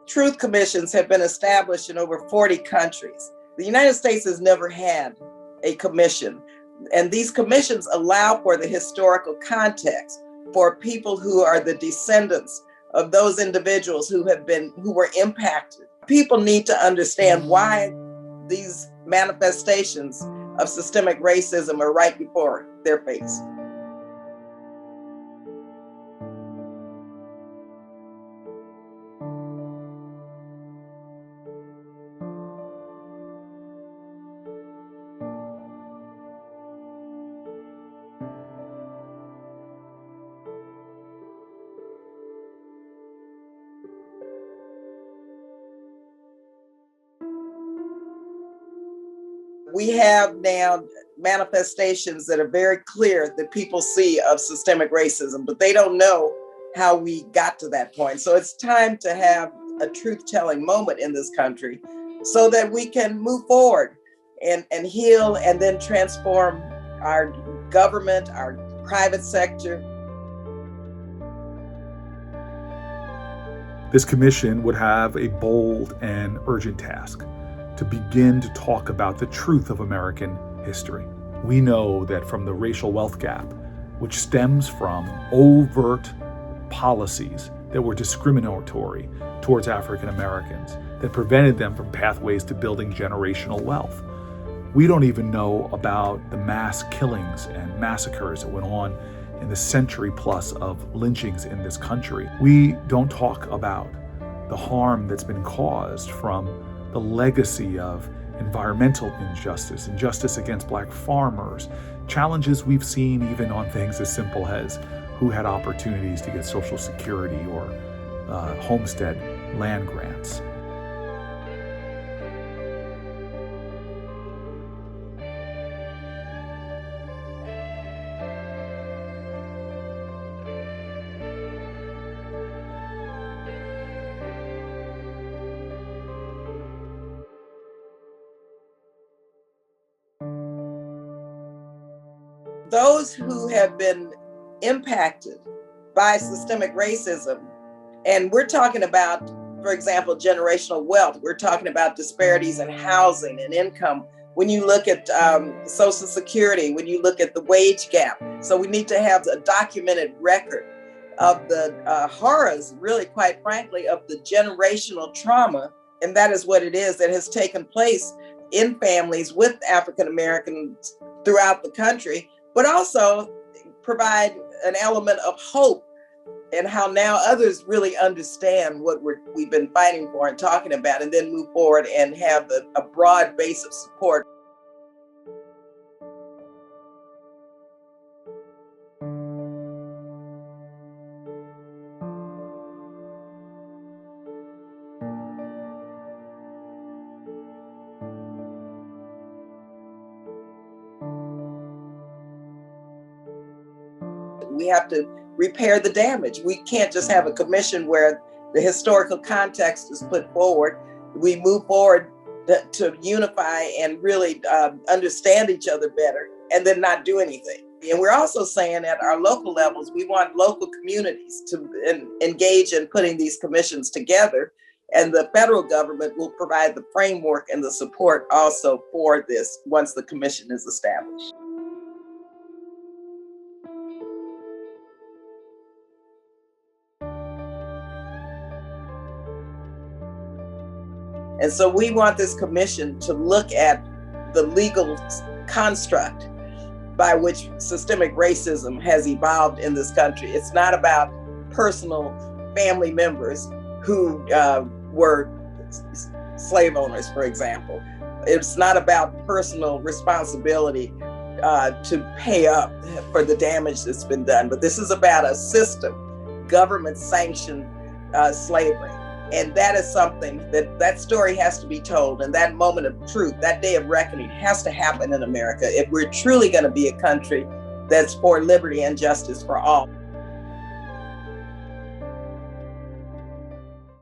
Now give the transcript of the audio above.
truth commissions have been established in over 40 countries. The United States has never had a commission, and these commissions allow for the historical context for people who are the descendants of those individuals who were impacted. People need to understand why these manifestations of systemic racism are right before their face. We have now manifestations that are very clear that people see of systemic racism, but they don't know how we got to that point. So it's time to have a truth-telling moment in this country so that we can move forward and heal and then transform our government, our private sector. This commission would have a bold and urgent task: to begin to talk about the truth of American history. We know that from the racial wealth gap, which stems from overt policies that were discriminatory towards African Americans, that prevented them from pathways to building generational wealth. We don't even know about the mass killings and massacres that went on in the century plus of lynchings in this country. We don't talk about the harm that's been caused from the legacy of environmental injustice, injustice against Black farmers, challenges we've seen even on things as simple as who had opportunities to get Social Security or homestead land grants. Those who have been impacted by systemic racism, and we're talking about, for example, generational wealth, we're talking about disparities in housing and income. When you look at Social Security, when you look at the wage gap. So we need to have a documented record of the horrors, really, quite frankly, of the generational trauma. And that is what it is that has taken place in families with African Americans throughout the country, but also provide an element of hope and how now others really understand what we've been fighting for and talking about, and then move forward and have a broad base of support. We have to repair the damage. We can't just have a commission where the historical context is put forward. We move forward to unify and really understand each other better, and then not do anything. And we're also saying at our local levels, we want local communities to engage in putting these commissions together, and the federal government will provide the framework and the support also for this once the commission is established. And so we want this commission to look at the legal construct by which systemic racism has evolved in this country. It's not about personal family members who were slave owners, for example. It's not about personal responsibility to pay up for the damage that's been done, but this is about a system, government-sanctioned slavery. And that is something that story has to be told, and that moment of truth, that day of reckoning, has to happen in America if we're truly going to be a country that's for liberty and justice for all.